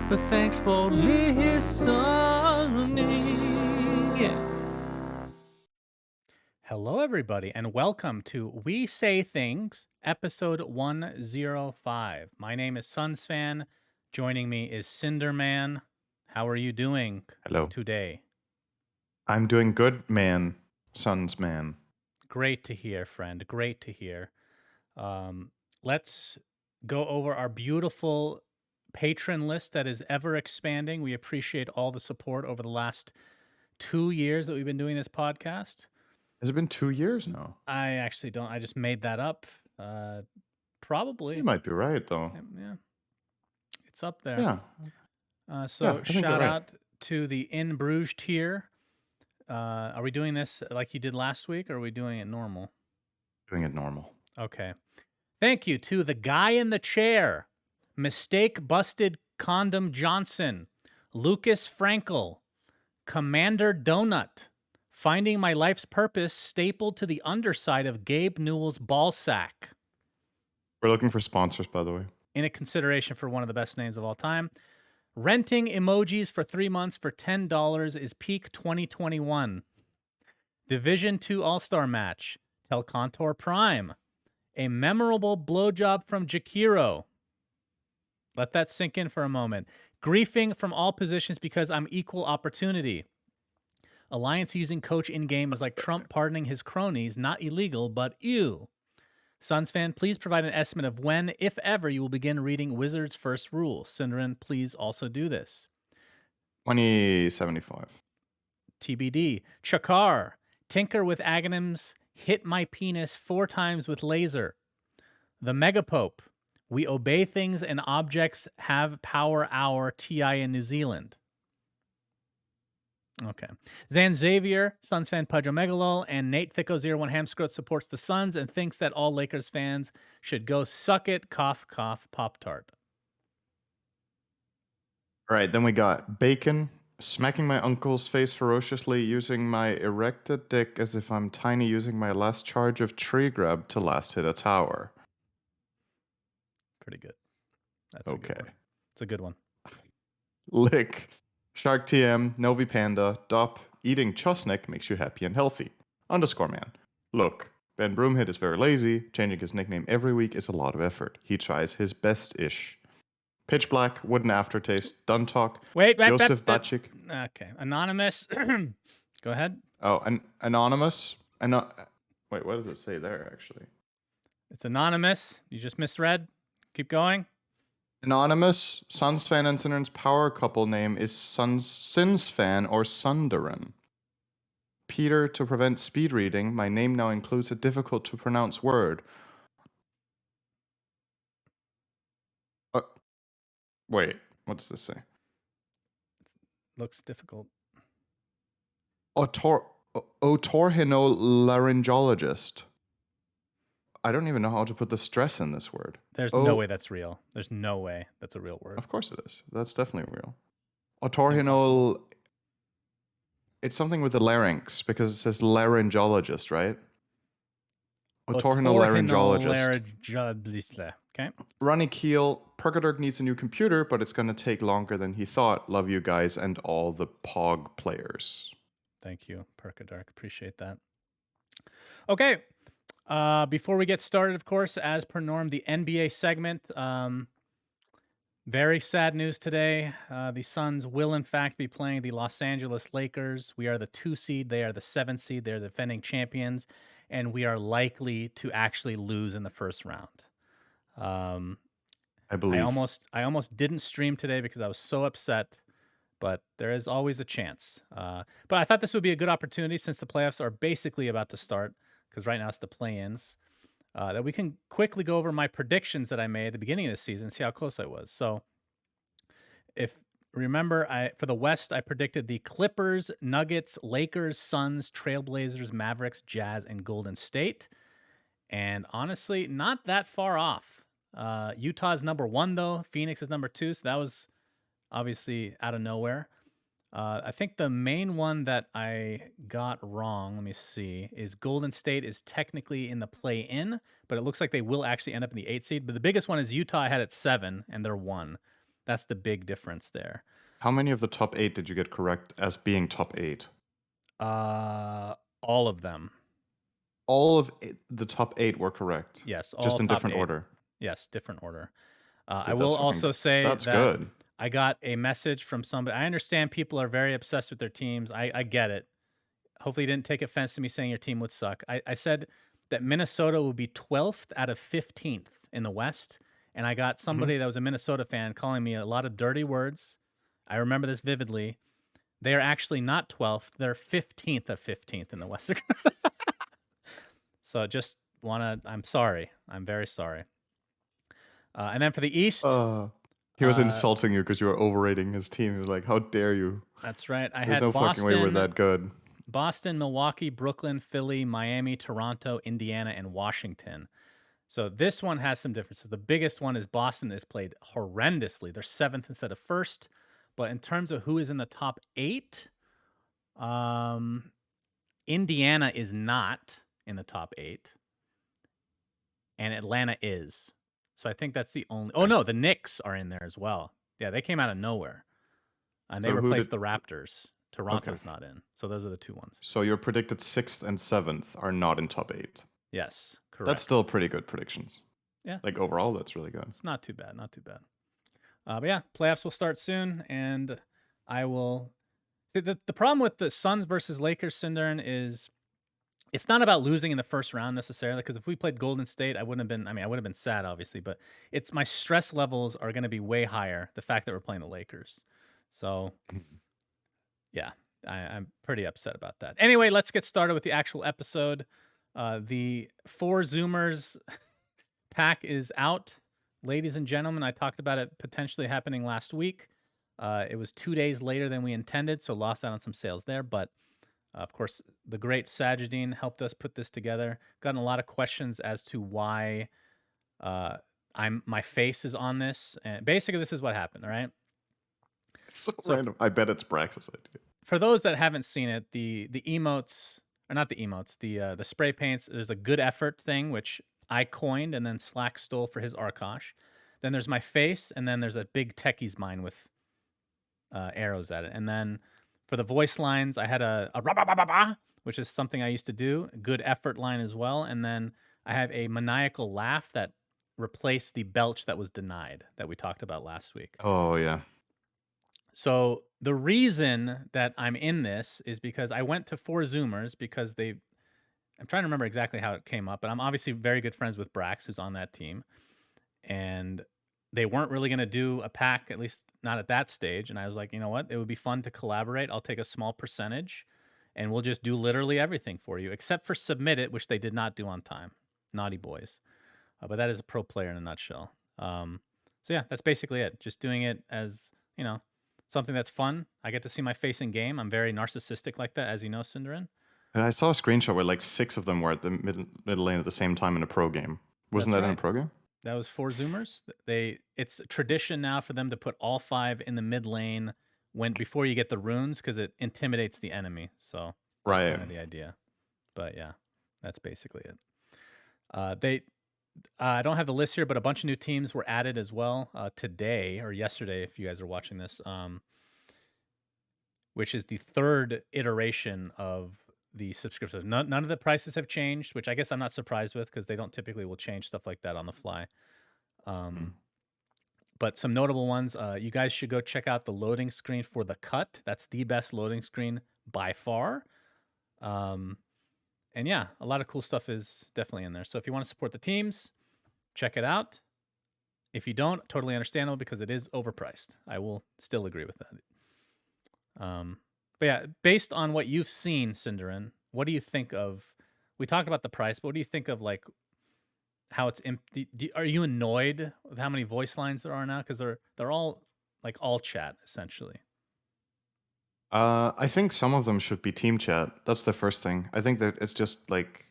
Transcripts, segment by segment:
but thanks for listening. Yeah. Hello, everybody, and welcome to We Say Things, episode 105. My name is Sunsfan. Joining me is Cinderman. How are you doing Hello. today? I'm doing good, man. Sons, man. Great to hear, friend. Great to hear. Let's go over our beautiful patron list that is ever expanding. We appreciate all the support over the last 2 years that we've been doing this podcast. Has it been 2 years now? I actually don't. I just made that up. Probably. You might be right, though. Yeah. It's up there. Yeah. So I think you're shout right. out to the In Bruges tier. Are we doing this like you did last week, or are we doing it normal? Doing it normal. Okay. Thank you to the guy in the chair, Mistake Busted Condom Johnson, Lucas Frankel, Commander Donut, Finding My Life's Purpose stapled to the underside of Gabe Newell's ball sack. We're looking for sponsors, by the way. In a consideration for one of the best names of all time. Renting emojis for 3 months for $10 is peak 2021. Division 2 All-Star match. Telcontor Prime. A memorable blowjob from Jakiro. Let that sink in for a moment. Griefing from all positions because I'm equal opportunity. Alliance using coach in-game is like Trump pardoning his cronies. Not illegal, but ew. Suns fan, please provide an estimate of when, if ever, you will begin reading Wizards' first rule. Cinderin, please also do this. 2075. TBD. Chakar. Tinker with Aghanims. Hit my penis 4 times with laser. The Megapope. We obey things and objects have power hour TI in New Zealand. Okay. Zan Xavier, Suns fan Pudge Omegalol, and Nate Thicko01 Hamscroat supports the Suns and thinks that all Lakers fans should go suck it, cough, cough, Pop-Tart. All right, then we got Bacon, smacking my uncle's face ferociously, using my erected dick as if I'm tiny, using my last charge of tree grab to last hit a tower. Pretty good. That's Okay. a good one. It's a good one. Lick, Shark TM, Novi Panda, Dop, eating chusnik makes you happy and healthy. Underscore man. Look, Ben Broomhead is very lazy. Changing his nickname every week is a lot of effort. He tries his best-ish. Pitch Black, Wooden Aftertaste, Dun Talk, Wait. Joseph Batchik. Okay. Anonymous. Go ahead. Oh, Anonymous. Wait, what does it say there, actually? It's anonymous. You just misread. Keep going. Anonymous, Suns fan and Sinner's power couple name is Sins fan or Sundarin. Peter, to prevent speed reading, my name now includes a difficult to pronounce word. Wait, what does this say? Looks difficult. Otorhinolaryngologist. I don't even know how to put the stress in this word. There's no way that's real. There's no way that's a real word. Of course it is. That's definitely real. Otorhinol. It's something with the larynx because it says laryngologist, right? Otorhinolaryngologist. Okay. Ronnie Keel. Perkadirk needs a new computer, but it's going to take longer than he thought. Love you guys and all the POG players. Thank you, Perkadirk. Appreciate that. Okay. Before we get started, of course, as per norm, the NBA segment. Very sad news today. The Suns will, in fact, be playing the Los Angeles Lakers. We are the 2 seed. They are the 7 seed. They're the defending champions. And we are likely to actually lose in the first round. I believe. I almost didn't stream today because I was so upset. But there is always a chance. But I thought this would be a good opportunity since the playoffs are basically about to start, because right now it's the play-ins, that we can quickly go over my predictions that I made at the beginning of the season, see how close I was. So if remember, for the West, I predicted the Clippers, Nuggets, Lakers, Suns, Trailblazers, Mavericks, Jazz, and Golden State. And honestly, not that far off. Utah's number 1, though. Phoenix is number 2, so that was obviously out of nowhere. I think the main one that I got wrong, let me see, is Golden State is technically in the play-in, but it looks like they will actually end up in the 8 seed. But the biggest one is Utah. I had it 7, and they're 1. That's the big difference there. How many of the top 8 did you get correct as being top 8? All of them. All of the top 8 were correct. Yes, Just all in top different 8. order. Yes, different order. I Dude, will also say that's that good. I got a message from somebody. I understand people are very obsessed with their teams. I get it. Hopefully, you didn't take offense to me saying your team would suck. I said that Minnesota would be 12th out of 15th in the West. And I got Mhm. somebody that was a Minnesota fan calling me a lot of dirty words. I remember this vividly. They are actually not 12th. They're 15th of 15th in the West. So just I'm sorry. I'm very sorry. And then for the East, He was uh, insulting you because you were overrating his team. He was like, "How dare you? that's right. I There's no had fucking way we're that good." Boston, Milwaukee, Brooklyn, Philly, Miami, Toronto, Indiana, and Washington. So this one has some differences. The biggest one is Boston is played horrendously. They're 7th instead of 1st. But in terms of who is in the top 8, Indiana is not in the top 8, and Atlanta is. So I think that's the only. Oh no, the Knicks are in there as well. Yeah, they came out of nowhere, and they So who replaced did? the Raptors. Okay. Toronto's not in. So those are the two ones. So your predicted 6th and 7th are not in top 8. Yes, That's correct. still pretty good predictions. Yeah, Like overall, that's really good. it's not too bad. Not too bad. But yeah, playoffs will start soon, and I will. The problem with the Suns versus Lakers, Cinderin, is it's not about losing in the first round necessarily. Because if we played Golden State, I wouldn't have been. I mean, I would have been sad, obviously, but it's my stress levels are going to be way higher. The fact that we're playing the Lakers, so yeah, I'm pretty upset about that. Anyway, let's get started with the actual episode. The four Zoomers pack is out, ladies and gentlemen. I talked about it potentially happening last week. It was 2 days later than we intended, so lost out on some sales there. But of course, the great Sajidine helped us put this together. Gotten a lot of questions as to why my face is on this, and basically, this is what happened. All right. It's so So random. I bet it's Brax's idea. for those that haven't seen it, the emotes, or not the emotes, the spray paints. There's a good effort thing which I coined, and then Slack stole for his Arkosh. Then there's my face, and then there's a big techie's mine with arrows at it. And then for the voice lines, I had a rah, bah, bah, bah, bah, which is something I used to do. Good effort line as well. And then I have a maniacal laugh that replaced the belch that was denied that we talked about last week. Oh yeah. So the reason that I'm in this is because I went to four Zoomers because I'm trying to remember exactly how it came up, but I'm obviously very good friends with Brax, who's on that team. And they weren't really going to do a pack, at least not at that stage. And I was like, you know what? It would be fun to collaborate. I'll take a small percentage and we'll just do literally everything for you, except for submit it, which they did not do on time. Naughty boys. But that is a pro player in a nutshell. So yeah, that's basically it. Just doing it as, something that's fun. I get to see my face in game. I'm very narcissistic like that, as you know, Cinderin. And I saw a screenshot where like 6 of them were at the middle lane at the same time in a pro game. Wasn't That's that in a right. pro game? That was four Zoomers. It's a tradition now for them to put all 5 in the mid lane before you get the runes, because it intimidates the enemy. So that's Right. kind of the idea. But yeah, that's basically it. I don't have the list here, but a bunch of new teams were added as well today or yesterday, if you guys are watching this. Which is the third iteration of the subscription. None of the prices have changed, which I guess I'm not surprised with because they don't typically will change stuff like that on the fly. Mm. But some notable ones, you guys should go check out the loading screen for the cut. That's the best loading screen by far. And yeah, a lot of cool stuff is definitely in there. So if you want to support the teams, check it out. If you don't, totally understandable because it is overpriced. I will still agree with that. But yeah, based on what you've seen, Cinderin, what do you think of? We talked about the price, but what do you think of like how it's empty? Are you annoyed with how many voice lines there are now? Because they're all like all chat essentially. I think some of them should be team chat. That's the first thing. I think that it's just like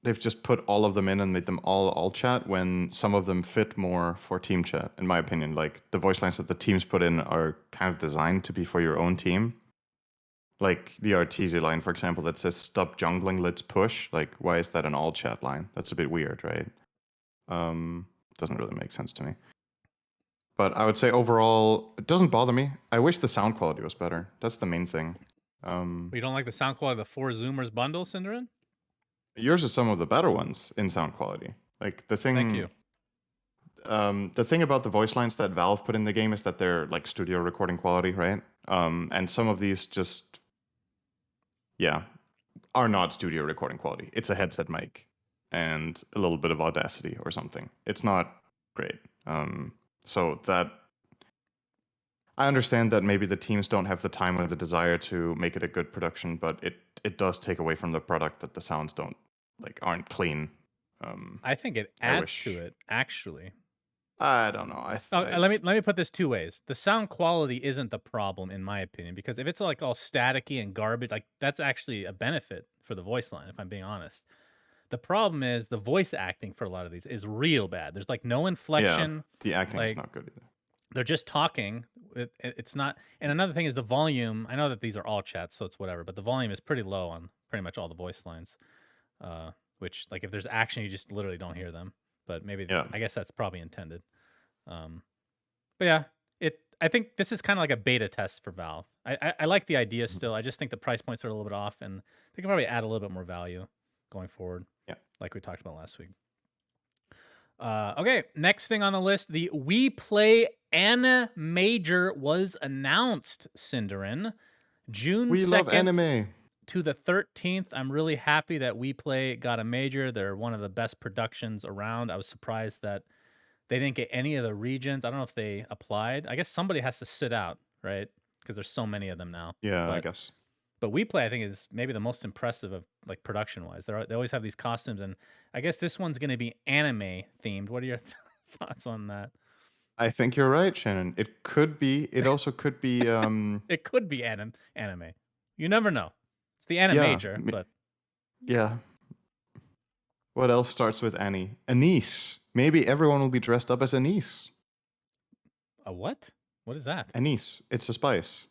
they've just put all of them in and made them all chat when some of them fit more for team chat, in my opinion. Like the voice lines that the teams put in are kind of designed to be for your own team. Like the Arteezy line, for example, that says "Stop jungling, let's push." Like, why is that an all chat line? That's a bit weird, right? Doesn't really make sense to me. But I would say overall, it doesn't bother me. I wish the sound quality was better. That's the main thing. You don't like the sound quality of the 4 Zoomers bundle, Cinderin? Yours is some of the better ones in sound quality. Like Thank you. the thing about the voice lines that Valve put in the game is that they're like studio recording quality, right? And some of these just, yeah, are not studio recording quality. It's a headset mic and a little bit of Audacity or something. It's not great. So that I understand that maybe the teams don't have the time or the desire to make it a good production, but it does take away from the product that the sounds aren't clean. I think it I adds to wish. it, actually. I don't know. Let me put this two ways. The sound quality isn't the problem, in my opinion, because if it's like all staticky and garbage, like that's actually a benefit for the voice line, if I'm being honest. The problem is the voice acting for a lot of these is real bad. There's like no Yeah, inflection. the acting is Like not good either. they're just talking. It's not. And another thing is the volume. I know that these are all chats, so it's whatever. But the volume is pretty low on pretty much all the voice lines. Which like if there's action, you just literally don't hear them. But maybe Yeah. I guess that's probably intended. But yeah, I think this is kind of like a beta test for Valve. I like the idea still. I just think the price points are a little bit off, and they can probably add a little bit more value going forward. Yeah. Like we talked about last week. Okay, next thing on the list, the WePlay AniMajor was announced, Cinderin. June We love 2nd anime. to the 13th. I'm really happy that WePlay got a major. They're one of the best productions around. I was surprised that they didn't get any of the regions. I don't know if they applied. I guess somebody has to sit out, right? Because there's so many of them now. Yeah, I guess. But WePlay, I think, is maybe the most impressive of like production wise. They always have these costumes, and I guess this one's going to be anime themed. What are your thoughts on that? I think you're right, Shannon. It could be. It also could be. It could be anime. You never know. It's the Yeah. AniMajor, but Yeah. What else starts with Annie? Anise. Maybe everyone will be dressed up as Anise. a what? What is that? Anise. It's a spice.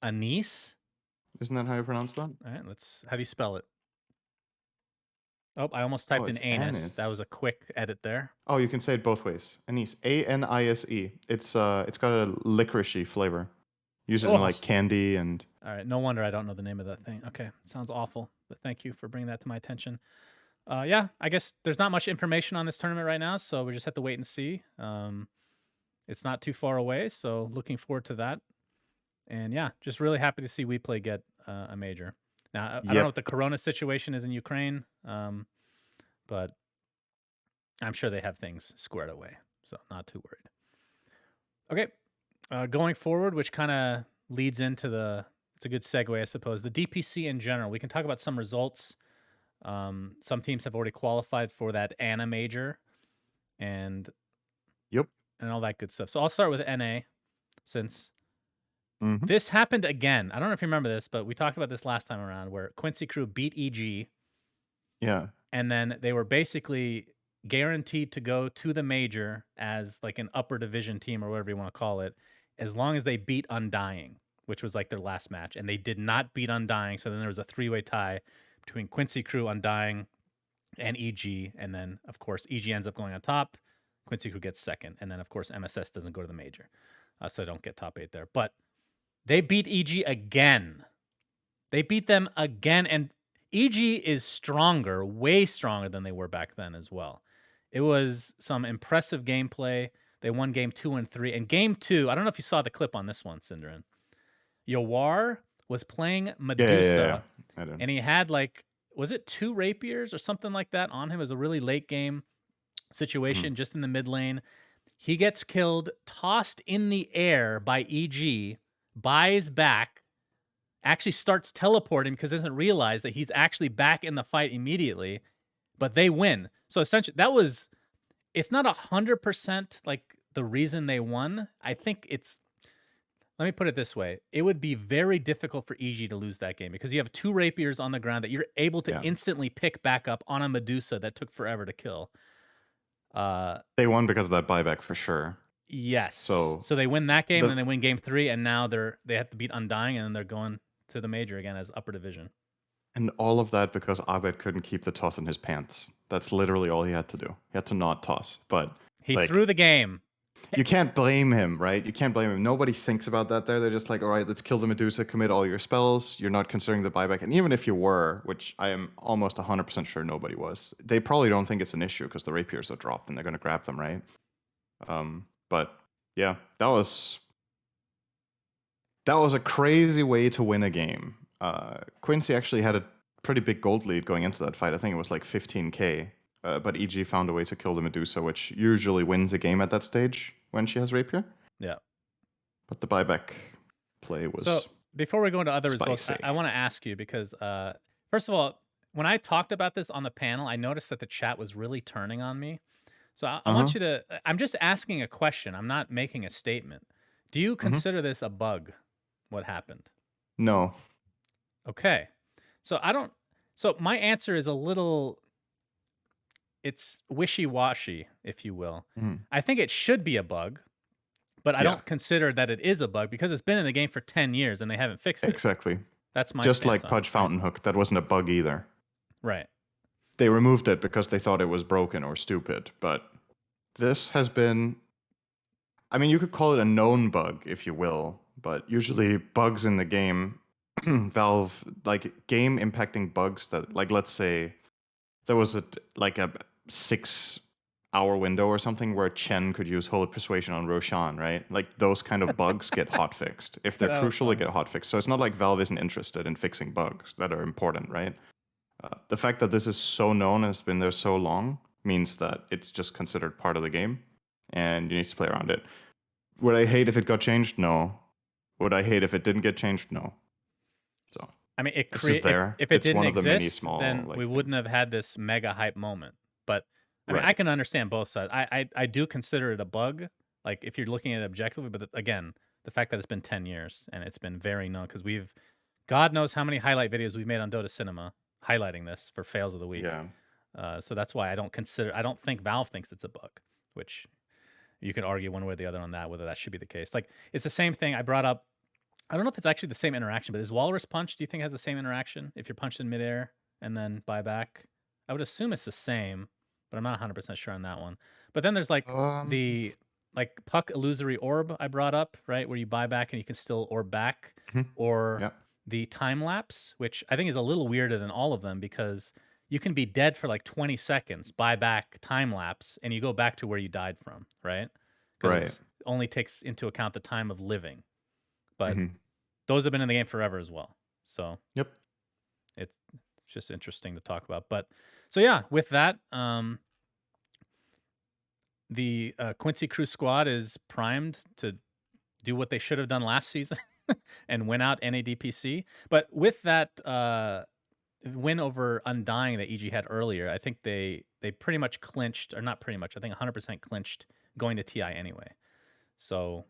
Anise? Isn't that how you pronounce that? All right, how do you spell it? Oh, I almost typed in it's anus. anise. That was a quick edit there. Oh, you can say it both ways. Anise. Anise. It's got a licoricey flavor. Use it in like candy and. All right, no wonder I don't know the name of that thing. Okay, sounds awful, but thank you for bringing that to my attention. Yeah, I guess there's not much information on this tournament right now, so we just have to wait and see. It's not too far away, so looking forward to that. And yeah, just really happy to see WePlay get a major. Now, I don't know what the Corona situation is in Ukraine, but I'm sure they have things squared away, so not too worried. Okay, going forward, which kind of leads into it's a good segue, I suppose. The DPC in general, we can talk about some results. Some teams have already qualified for that AniMajor and all that good stuff. So I'll start with NA since this happened again. I don't know if you remember this, but we talked about this last time around where Quincy Crew beat EG. Yeah. And then they were basically guaranteed to go to the major as like an upper division team or whatever you want to call it, as long as they beat Undying, which was like their last match. And they did not beat Undying. So then there was a 3-way tie between Quincy Crew, Undying, and EG. And then, of course, EG ends up going on top. Quincy Crew gets second. And then, of course, MSS doesn't go to the major. So they don't get top 8 there. But they beat EG again. They beat them again. And EG is stronger, way stronger than they were back then as well. It was some impressive gameplay. They won game 2 and 3. And game 2, I don't know if you saw the clip on this one, Cinderin. Yawar was playing Medusa. I did. And he had like, was it 2 rapiers or something like that on him? It was a really late game situation, just in the mid lane. He gets killed, tossed in the air by EG, buys back, actually starts teleporting because doesn't realize that he's actually back in the fight immediately, but they win. So essentially it's not 100% like the reason they won. I think let me put it this way. It would be very difficult for EG to lose that game because you have 2 rapiers on the ground that you're able to instantly pick back up on a Medusa that took forever to kill. They won because of that buyback for sure. Yes. So they win that game, and then they win game 3, and now they have to beat Undying, and then they're going to the major again as upper division. And all of that because Abed couldn't keep the toss in his pants. That's literally all he had to do. He had to not toss. But he threw the game. you can't blame him, right? You can't blame him. Nobody thinks about that there. They're just like, all right, let's kill the Medusa, commit all your spells. You're not considering the buyback. And even if you were, which I am almost 100% sure nobody was, they probably don't think it's an issue because the rapiers are dropped and they're going to grab them, right? But yeah, that was a crazy way to win a game. Quincy actually had a pretty big gold lead going into that fight. I think it was like 15k. But EG found a way to kill the Medusa, which usually wins a game at that stage when she has rapier. Yeah. But the buyback play So was before we go into other results, spicy. I want to ask you because first of all, when I talked about this on the panel, I noticed that the chat was really turning on me. So I Uh-huh. want you to. I'm just asking a question. I'm not making a statement. Do you Mm-hmm. consider this a bug? What happened? No. Okay. So I don't. So my answer is a little. It's wishy-washy, if you will. Mhm. I think it should be a bug, but I Yeah, don't consider that it is a bug because it's been in the game for 10 years and they haven't fixed it. exactly. That's my Just stance like on it. Pudge Fountain Hook, that wasn't a bug either. Right. They removed it because they thought it was broken or stupid. But this has been, I mean, you could call it a known bug, if you will. But usually bugs in the game, Valve, like game impacting bugs that, like, let's say there was like a 6 hour window or something where Chen could use Holy Persuasion on Roshan, right? Like those kind of bugs get hot fixed. If they're That was crucial, they fun. get hot fixed. So it's not like Valve isn't interested in fixing bugs that are important, right? The fact that this is so known and has been there so long means that it's just considered part of the game, and you need to play around it. Would I hate if it got changed? No. Would I hate if it didn't get changed? No. So I mean, it's just there. if it It's didn't one of the many exist, small then like we wouldn't things. have had this mega hype moment. But I mean, I Right. can understand both sides. I do consider it a bug, like if you're looking at it objectively. But again, the fact that it's been 10 years and it's been very known because we've, God knows how many highlight videos we've made on Dota Cinema highlighting this for fails of the week. Yeah. So that's why I don't think Valve thinks it's a bug, which you can argue one way or the other on that, whether that should be the case. Like it's the same thing I brought up. I don't know if it's actually the same interaction, but is Walrus Punch, do you think has the same interaction if you're punched in midair and then buy back? I would assume it's the same, but I'm not 100% sure on that one. But then there's like Um. the like Puck Illusory Orb I brought up, right? Where you buy back and you can still orb back, Mhm. or Yeah. the time lapse, which I think is a little weirder than all of them because you can be dead for like 20 seconds, buy back time lapse, and you go back to where you died from, right? Because Right. it's only takes into account the time of living. But Mhm. those have been in the game forever as well. So Yep. it's just interesting to talk about. But so yeah, with that, the Quincy Crew squad is primed to do what they should have done last season and win out NADPC. But with that win over Undying that EG had earlier, I think they pretty much clinched, or not pretty much, I think 100% clinched going to TI anyway. So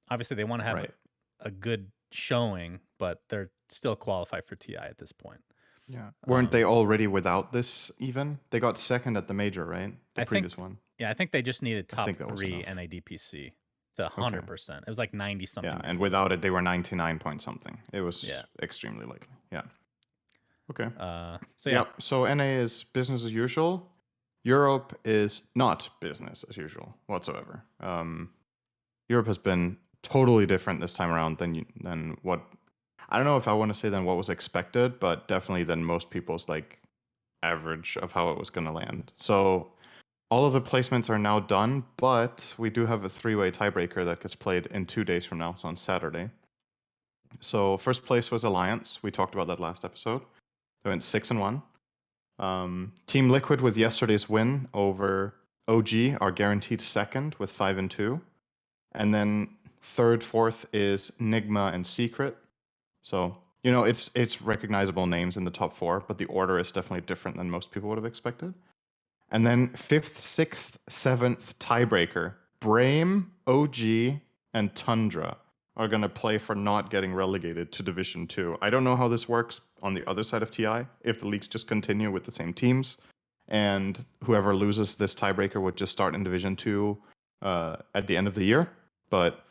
obviously they want to have Right. a good showing, but they're still qualified for TI at this point. Yeah. Weren't they already without this even? They got second at the major, right? The I think, previous one. yeah, I think they just needed I top think that was 3 enough. NADPC to Okay. 100%. It was like 90 something Yeah, and before without that. it, they were 99 point something. It was Yeah. extremely likely. Yeah. Okay. So yeah, So NA is business as usual. Europe is not business as usual whatsoever. Europe has been totally different this time around than what, I don't know if I want to say than what was expected, but definitely than most people's like average of how it was going to land. So all of the placements are now done, but we do have a 3-way tiebreaker that gets played in 2 days from now, so on Saturday. So first place was Alliance. We talked about that last episode. They went 6-1. Team Liquid with yesterday's win over OG are guaranteed second with 5-2. And then third, fourth is Nigma and Secret. So, it's recognizable names in the top 4, but the order is definitely different than most people would have expected. And then fifth, sixth, seventh tiebreaker, Brame, OG, and Tundra are going to play for not getting relegated to Division 2. I don't know how this works on the other side of TI, if the leagues just continue with the same teams, and whoever loses this tiebreaker would just start in Division 2 at the end of the year. But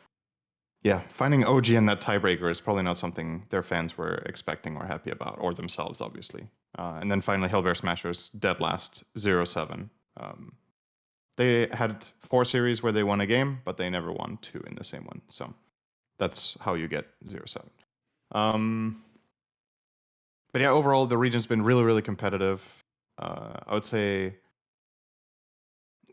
yeah, finding OG in that tiebreaker is probably not something their fans were expecting or happy about, or themselves, obviously. And then finally, Hellbear Smashers dead last 0-7. They had 4 series where they won a game, but they never won 2 in the same one. So that's how you get 0-7. But yeah, overall, the region's been really, really competitive. I would say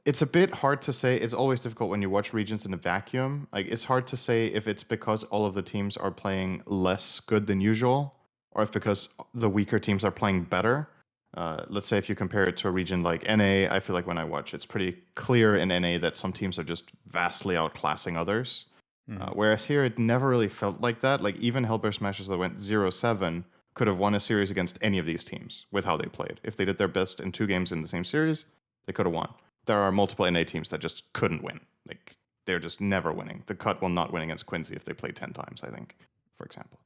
it's a bit hard to say. It's always difficult when you watch regions in a vacuum. Like, it's hard to say if it's because all of the teams are playing less good than usual, or if because the weaker teams are playing better. Let's say if you compare it to a region like NA, I feel like when I watch, it's pretty clear in NA that some teams are just vastly outclassing others. Whereas here, it never really felt like that. Like, even Hellbear Smashers that went 0-7 could have won a series against any of these teams with how they played. If they did their best in 2 games in the same series, they could have won. There are multiple NA teams that just couldn't win. Like, they're just never winning. The Cut will not win against Quincy if they play 10 times, I think, for example.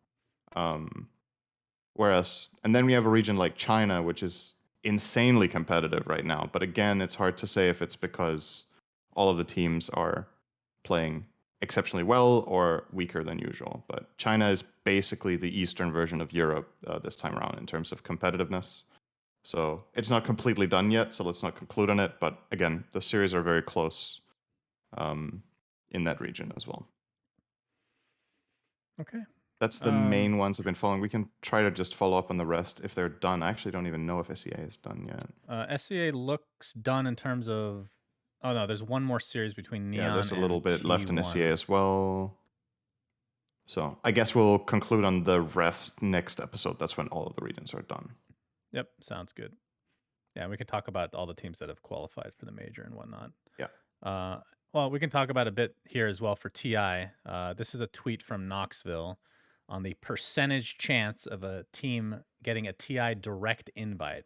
Whereas, and then we have a region like China, which is insanely competitive right now. But again, it's hard to say if it's because all of the teams are playing exceptionally well or weaker than usual. But China is basically the Eastern version of Europe this time around in terms of competitiveness. So it's not completely done yet, so let's not conclude on it. But again, the series are very close in that region as well. Okay. That's the main ones I've been following. We can try to just follow up on the rest if they're done. I actually don't even know if SEA is done yet. SCA looks done in terms of. Oh no, there's one more series between Neon Yeah, there's a little and bit left in SEA T1. as well. So I guess we'll conclude on the rest next episode. That's when all of the regions are done. Yep, sounds good. Yeah, we can talk about all the teams that have qualified for the major and whatnot. Yeah. Well, we can talk about a bit here as well for TI. This is a tweet from Knoxville on the percentage chance of a team getting a TI direct invite.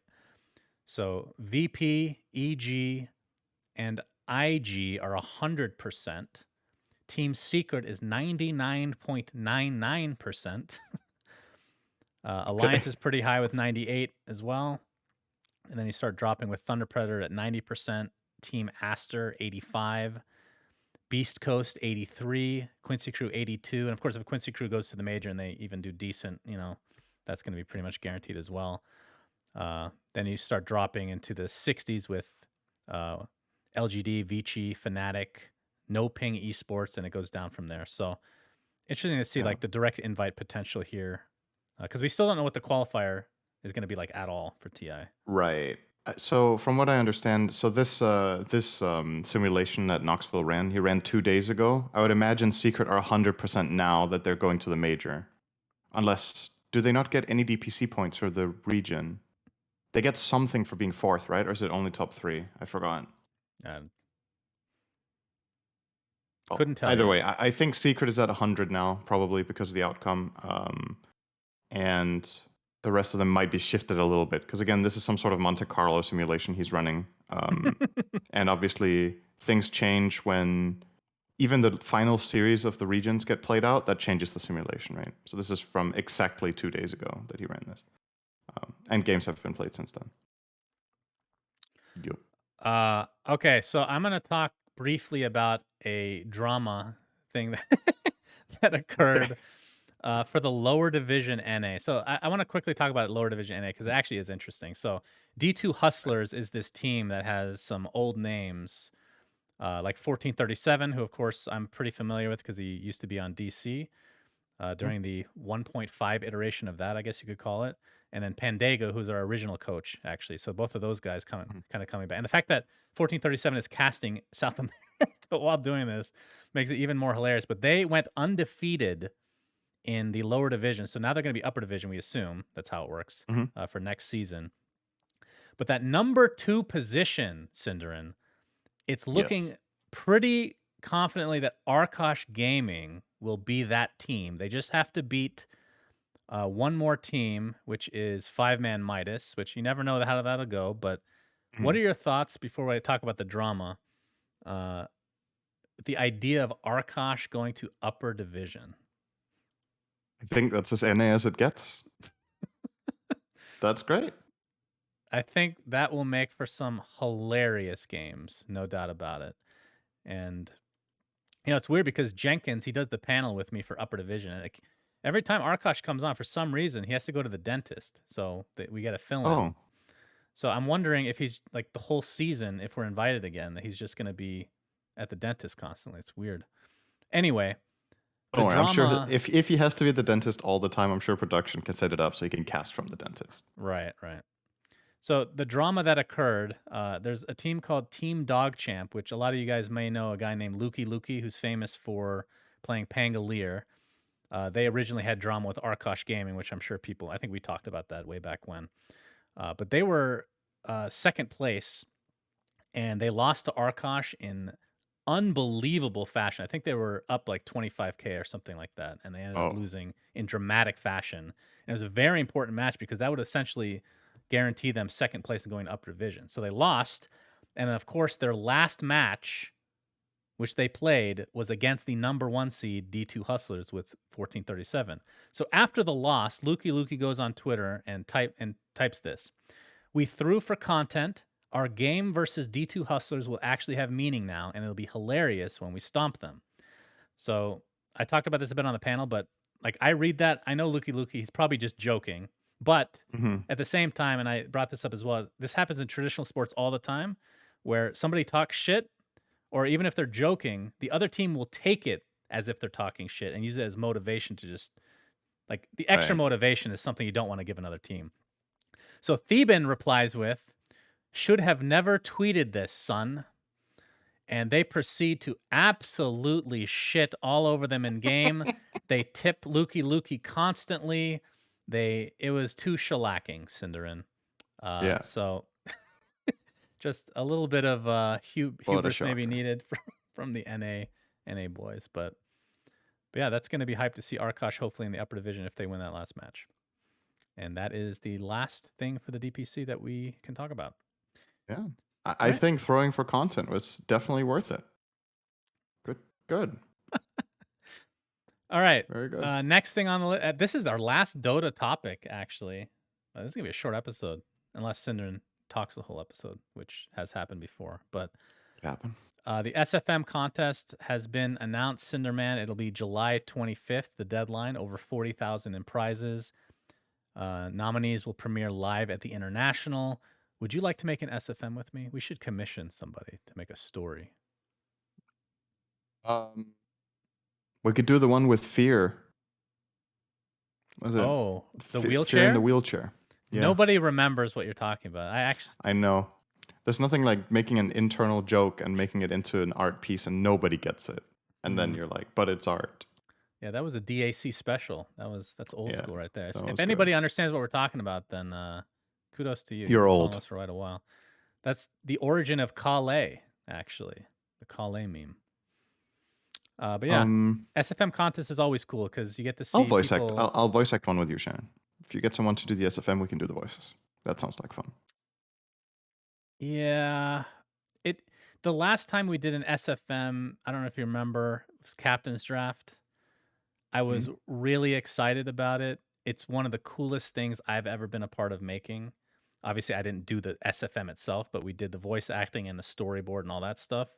So VP, EG, and IG are 100%. Team Secret is 99.99%. Alliance is pretty high with 98 as well. And then you start dropping with Thunder Predator at 90%, Team Aster 85, Beast Coast 83, Quincy Crew 82. And of course, if Quincy Crew goes to the major and they even do decent, that's going to be pretty much guaranteed as well. Then you start dropping into the 60s with LGD, Vici, Fnatic, No Ping Esports, and it goes down from there. So interesting to see like the direct invite potential here, because we still don't know what the qualifier is going to be like at all for TI. Right. So from what I understand, so this simulation that Knoxville ran, he ran 2 days ago. I would imagine Secret are 100% now that they're going to the major. Unless, do they not get any DPC points for the region? They get something for being 4th, right? Or is it only top 3? I forgot. Couldn't tell either you. way, I think Secret is at 100 now, probably because of the outcome. And the rest of them might be shifted a little bit. Because again, this is some sort of Monte Carlo simulation he's running. And obviously, things change when even the final series of the regions get played out. That changes the simulation, right? So this is from exactly 2 days ago that he ran this. And games have been played since then. Yep. Okay, so I'm going to talk briefly about a drama thing that, that occurred for the lower division NA. So I want to quickly talk about lower division NA because it actually is interesting. So D2 Hustlers is this team that has some old names, like 1437, who of course I'm pretty familiar with because he used to be on DC during the 1.5 iteration of that, I guess you could call it. And then Pandego, who's our original coach, actually. So both of those guys kind of coming back. And the fact that 1437 is casting South America while doing this makes it even more hilarious. But they went undefeated in the lower division. So now they're going to be upper division, we assume. That's how it works for next season. But that number 2 position, Cinderin, it's looking pretty confidently that Arkosh Gaming will be that team. They just have to beat one more team, which is 5-man Midas, which you never know how that'll go. But what are your thoughts before I talk about the drama? The idea of Arkosh going to upper division. I think that's as NA as it gets. That's great. I think that will make for some hilarious games, no doubt about it. And it's weird because Jenkins, he does the panel with me for upper division, and like every time Arkosh comes on, for some reason he has to go to the dentist, so we got to fill in. So I'm wondering if he's like the whole season, if we're invited again, that he's just going to be at the dentist constantly. It's weird. Anyway, the Don't worry, I'm sure drama. if he has to be at the dentist all the time, I'm sure production can set it up so he can cast from the dentist. Right, right. So the drama that occurred, there's a team called Team Dog Champ, which a lot of you guys may know a guy named Lukey, who's famous for playing Pangolier. They originally had drama with Arkosh Gaming, which I'm sure people, I think we talked about that way back when. But they were second place, and they lost to Arkosh in unbelievable fashion. I think they were up like 25K or something like that, and they ended up Oh, losing in dramatic fashion. And it was a very important match because that would essentially guarantee them second place and going to upper division. So they lost, and of course their last match, which they played, was against the number 1 seed D2 Hustlers with 1437. So after the loss, Lukey goes on Twitter and types this: "We threw for content. Our game versus D2 Hustlers will actually have meaning now, and it'll be hilarious when we stomp them." So I talked about this a bit on the panel, but like I read that, I know Lukey, he's probably just joking. But hmm at the same time, and I brought this up as well, this happens in traditional sports all the time where somebody talks shit, or even if they're joking, the other team will take it as if they're talking shit and use it as motivation to just like the extra right. motivation is something you don't want to give another team. So Theban replies with, "Should have never tweeted this, son." And they proceed to absolutely shit all over them in game. They tip Lukey constantly. It was too shellacking, Cinderin. Yeah, So just a little bit of what a hubris maybe shocker. needed from the NA boys, but yeah, that's going to be hyped to see Arkosh hopefully in the upper division if they win that last match. And that is the last thing for the DPC that we can talk about. Yeah, All I right. think throwing for content was definitely worth it. Good, good, All right. very good. Next thing on the list. This is our last Dota topic, actually. This is gonna be a short episode, unless Cinderin talks the whole episode, which has happened before. But It happened. the SFM contest has been announced, Cinderman. It'll be July 25th, the deadline. Over 40,000 in prizes. Nominees will premiere live at the International. Would you like to make an SFM with me? We should commission somebody to make a story. Um, we could do the one with fear. Was it Oh, the fear in the wheelchair? wheelchair? Yeah, Nobody remembers what you're talking about. I actually, I know. There's nothing like making an internal joke and making it into an art piece and nobody gets it. And then mm, you're like, but it's art. yeah, that was a DAC special. That's old Yeah, school right there. that If was good. anybody understands what we're talking about, then kudos to you. You've You're been following old. us for quite a while. That's the origin of Kale, actually, the Kale meme. But yeah, Um, SFM contest is always cool because you get to I'll see voice act. people. I'll voice act one with you, Shannon. If you get someone to do the SFM, we can do the voices. That sounds like fun. Yeah, it. The last time we did an SFM, I don't know if you remember, it was Captain's Draft. I Hmm? was really excited about it. It's one of the coolest things I've ever been a part of making. Obviously, I didn't do the SFM itself, but we did the voice acting and the storyboard and all that stuff.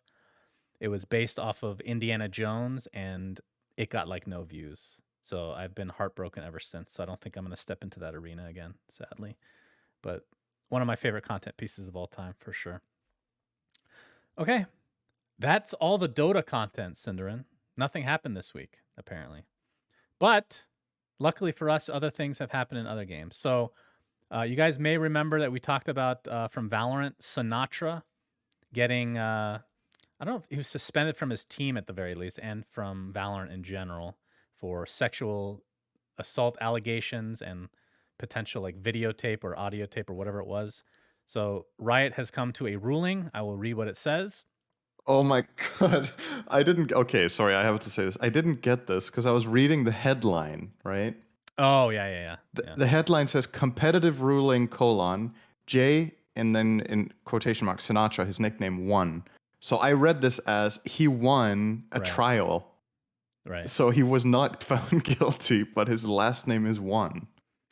It was based off of Indiana Jones, and it got like no views. So I've been heartbroken ever since. So I don't think I'm going to step into that arena again, sadly. But one of my favorite content pieces of all time, for sure. Okay, that's all the Dota content, Cinderin. Nothing happened this week, apparently. But luckily for us, other things have happened in other games. So you guys may remember that we talked about from Valorant, Sinatraa getting, I don't know if he was suspended from his team at the very least and from Valorant in general for sexual assault allegations and potential like videotape or audio tape or whatever it was. So Riot has come to a ruling. I will read what it says. Oh my god. I didn't. Okay, sorry. I have to say this. I didn't get this because I was reading the headline, right? Oh, yeah, yeah. The headline says competitive ruling colon J and then in quotation marks Sinatra, his nickname won. So I read this as he won a Right, trial. right. So he was not found guilty, but his last name is won.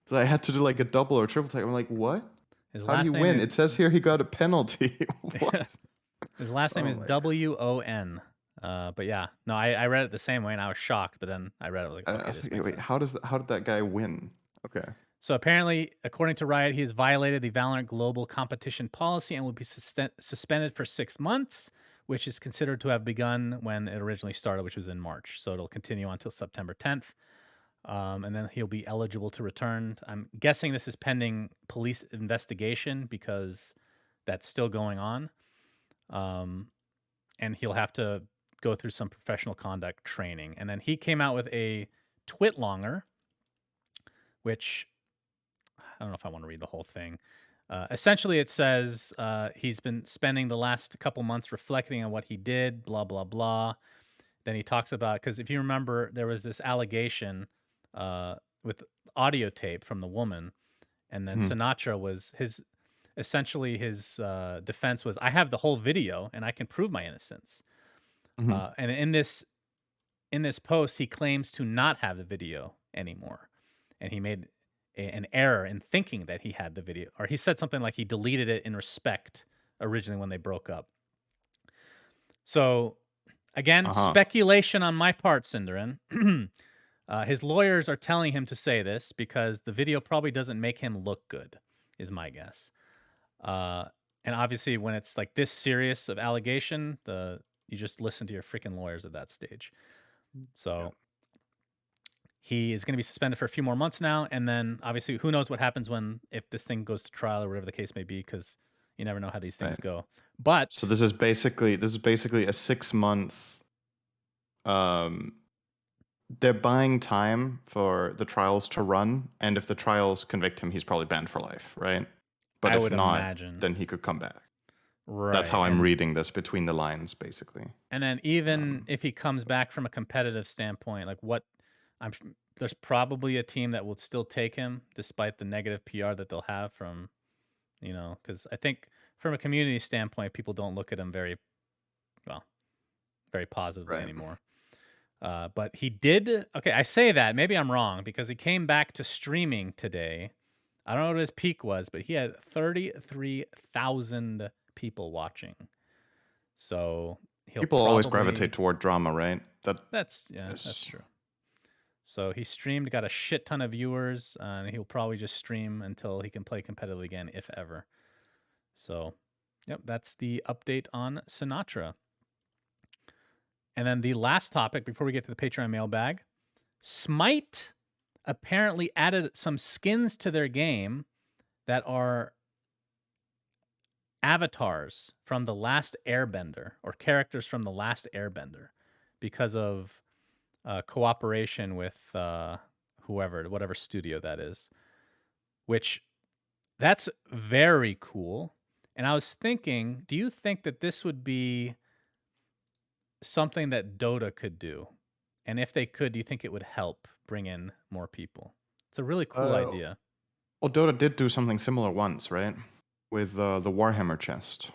So I had to do like a double or triple take. I'm like, what? His How did he last name win? is It says here he got a penalty. What? his last name Oh is my god. WON. But yeah, no, I read it the same way and I was shocked, but then I read it, I was like, I okay, was this like, makes wait, sense. how did that guy win? Okay. So apparently, according to Riot, he has violated the Valorant global competition policy and will be suspended for 6 months, which is considered to have begun when it originally started, which was in March. So it'll continue until September 10th. And then he'll be eligible to return. I'm guessing this is pending police investigation because that's still going on. And he'll have to go through some professional conduct training. And then he came out with a twitlonger, which I don't know if I want to read the whole thing. Essentially, it says he's been spending the last couple months reflecting on what he did, blah, blah, blah. Then he talks about, because if you remember, there was this allegation with audio tape from the woman. And then Mhm. Sinatraa was essentially his defense was, I have the whole video and I can prove my innocence. Mhm. And in this post, he claims to not have the video anymore. And he made an error in thinking that he had the video, or he said something like he deleted it in respect originally when they broke up. So again, Uh-huh. speculation on my part, Cinderin. His lawyers are telling him to say this because the video probably doesn't make him look good, is my guess. Uh, and obviously, when it's like this serious of allegation, you just listen to your freaking lawyers at that stage. Yeah. So he is going to be suspended for a few more months now, and then obviously, who knows what happens if this thing goes to trial or whatever the case may be, because you never know how these things Right. go. So But this is basically a 6 month. Um, they're buying time for the trials to run, and if the trials convict him, he's probably banned for life, right? But I if would not, imagine, then he could come back. That's right, how I'm reading this between the lines, basically. and then even Um, if he comes back from a competitive standpoint, like I'm, there's probably a team that will still take him despite the negative PR that they'll have from, because I think from a community standpoint, people don't look at him well, very positively right. anymore. But he did. Okay, I say that. Maybe I'm wrong because he came back to streaming today. I don't know what his peak was, but he had 33,000 people watching. So he'll People always probably. gravitate toward drama, right? That Yeah, that's is true. So he streamed, got a shit ton of viewers, and he'll probably just stream until he can play competitively again, if ever. So, yep, that's the update on Sinatraa. And then the last topic before we get to the Patreon mailbag, Smite apparently added some skins to their game that are avatars from the last Airbender or characters from the last Airbender because of cooperation with whatever studio that is, which that's very cool. And I was thinking, do you think that this would be something that Dota could do? And if they could, do you think it would help bring in more people? It's a really cool uh, idea. well, Dota did do something similar once, right? With the Warhammer chest.